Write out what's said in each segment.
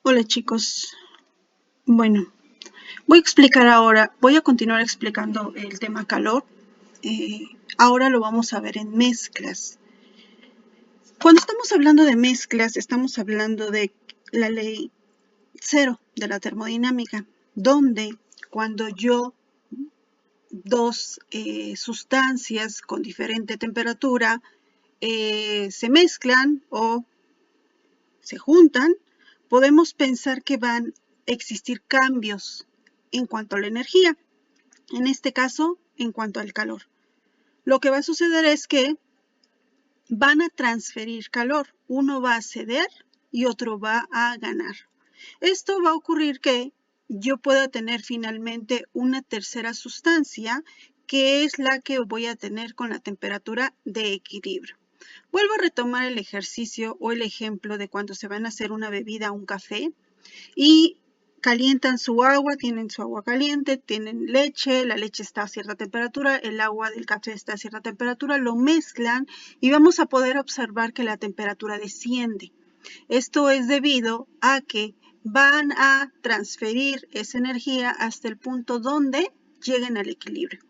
Hola chicos, bueno, voy a continuar explicando el tema calor. Ahora lo vamos a ver en mezclas. Cuando estamos hablando de mezclas, estamos hablando de la ley 0 de la termodinámica, donde cuando dos sustancias con diferente temperatura se mezclan o se juntan, podemos pensar que van a existir cambios en cuanto a la energía, en este caso, en cuanto al calor. Lo que va a suceder es que van a transferir calor, uno va a ceder y otro va a ganar. Esto va a ocurrir que yo pueda tener finalmente una tercera sustancia que es la que voy a tener con la temperatura de equilibrio. Vuelvo a retomar el ejercicio o el ejemplo de cuando se van a hacer una bebida, un café, y calientan su agua, tienen su agua caliente, tienen leche, la leche está a cierta temperatura, el agua del café está a cierta temperatura, lo mezclan y vamos a poder observar que la temperatura desciende. Esto es debido a que van a transferir esa energía hasta el punto donde lleguen al equilibrio.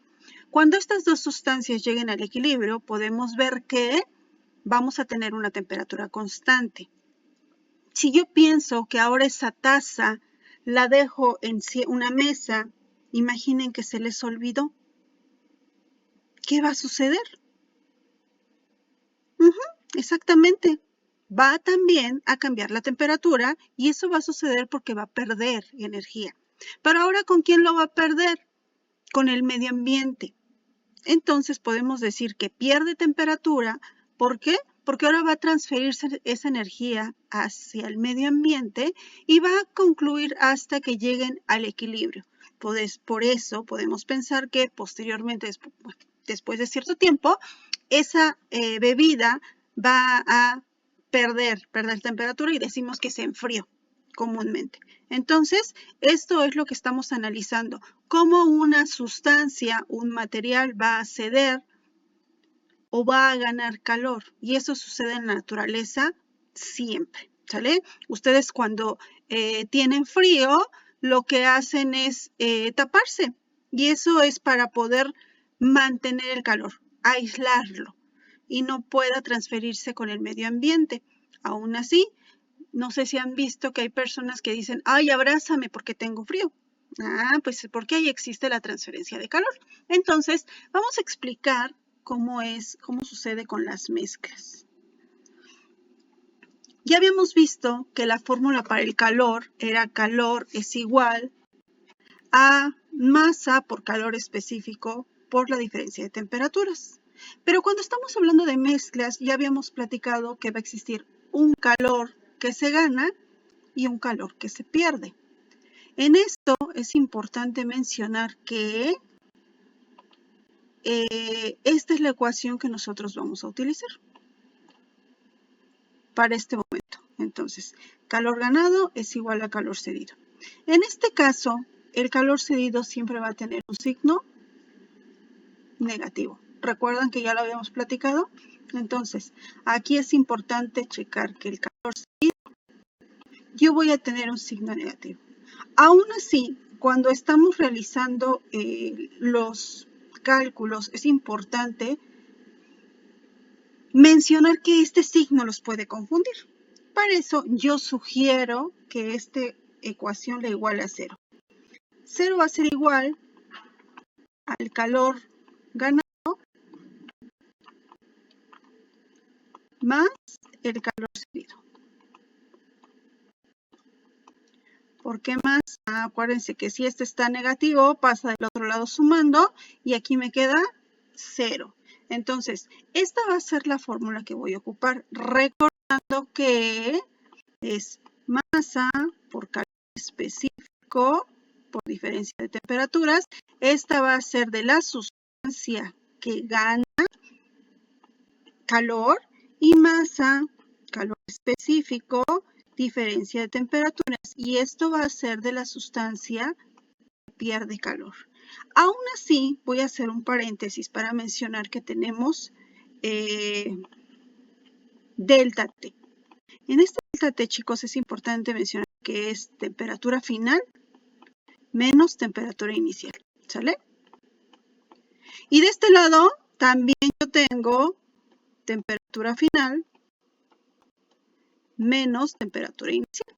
Cuando estas dos sustancias lleguen al equilibrio, podemos ver que vamos a tener una temperatura constante. Si yo pienso que ahora esa taza la dejo en una mesa, imaginen que se les olvidó. ¿Qué va a suceder? Exactamente. Va también a cambiar la temperatura y eso va a suceder porque va a perder energía. Pero ahora, ¿con quién lo va a perder? Con el medio ambiente. Entonces podemos decir que pierde temperatura. ¿Por qué? Porque ahora va a transferirse esa energía hacia el medio ambiente y va a concluir hasta que lleguen al equilibrio. Por eso podemos pensar que posteriormente, después de cierto tiempo, esa bebida va a perder temperatura y decimos que se enfrió comúnmente. Entonces, esto es lo que estamos analizando. Cómo una sustancia, un material va a ceder o va a ganar calor. Y eso sucede en la naturaleza siempre, ¿sale? Ustedes cuando tienen frío, lo que hacen es taparse. Y eso es para poder mantener el calor, aislarlo y no pueda transferirse con el medio ambiente. Aún así, no sé si han visto que hay personas que dicen, ay, abrázame porque tengo frío. Pues porque ahí existe la transferencia de calor. Entonces, vamos a explicar cómo sucede con las mezclas. Ya habíamos visto que la fórmula para el calor era calor es igual a masa por calor específico por la diferencia de temperaturas. Pero cuando estamos hablando de mezclas, ya habíamos platicado que va a existir un calor que se gana y un calor que se pierde. En esto es importante mencionar que esta es la ecuación que nosotros vamos a utilizar para este momento. Entonces, calor ganado es igual a calor cedido. En este caso, el calor cedido siempre va a tener un signo negativo. ¿Recuerdan que ya lo habíamos platicado? Entonces, aquí es importante checar que el calor cedido, yo voy a tener un signo negativo. Aún así, cuando estamos realizando los cálculos, es importante mencionar que este signo los puede confundir. Para eso, yo sugiero que esta ecuación la iguale a 0. 0 va a ser igual al calor ganado más el calor cedido. ¿Por qué más? Acuérdense que si este está negativo, pasa del otro lado sumando y aquí me queda 0. Entonces, esta va a ser la fórmula que voy a ocupar, recordando que es masa por calor específico por diferencia de temperaturas. Esta va a ser de la sustancia que gana calor y masa, calor específico, diferencia de temperaturas. Y esto va a ser de la sustancia que pierde calor. Aún así, voy a hacer un paréntesis para mencionar que tenemos delta T. En este delta T, chicos, es importante mencionar que es temperatura final menos temperatura inicial, ¿sale? Y de este lado también yo tengo temperatura final menos temperatura inicial.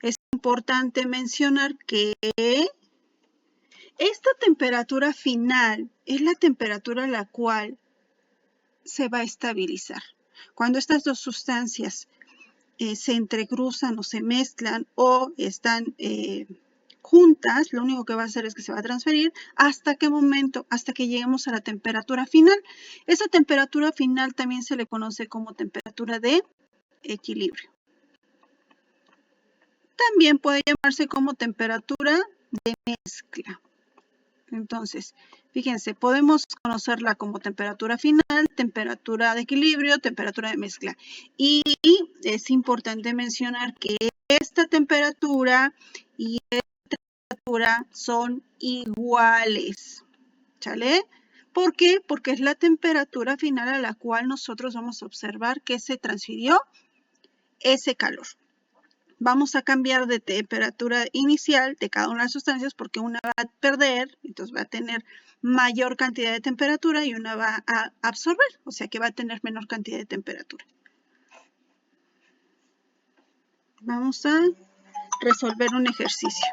Es importante mencionar que esta temperatura final es la temperatura a la cual se va a estabilizar. Cuando estas dos sustancias se entrecruzan o se mezclan o están juntas, lo único que va a hacer es que se va a transferir. ¿Hasta qué momento? Hasta que lleguemos a la temperatura final. Esa temperatura final también se le conoce como temperatura de equilibrio. También puede llamarse como temperatura de mezcla. Entonces, fíjense, podemos conocerla como temperatura final, temperatura de equilibrio, temperatura de mezcla. Y es importante mencionar que esta temperatura y esta temperatura son iguales, ¿sale? ¿Por qué? Porque es la temperatura final a la cual nosotros vamos a observar que se transfirió ese calor. Vamos a cambiar de temperatura inicial de cada una de las sustancias porque una va a perder, entonces va a tener mayor cantidad de temperatura y una va a absorber, o sea que va a tener menor cantidad de temperatura. Vamos a resolver un ejercicio.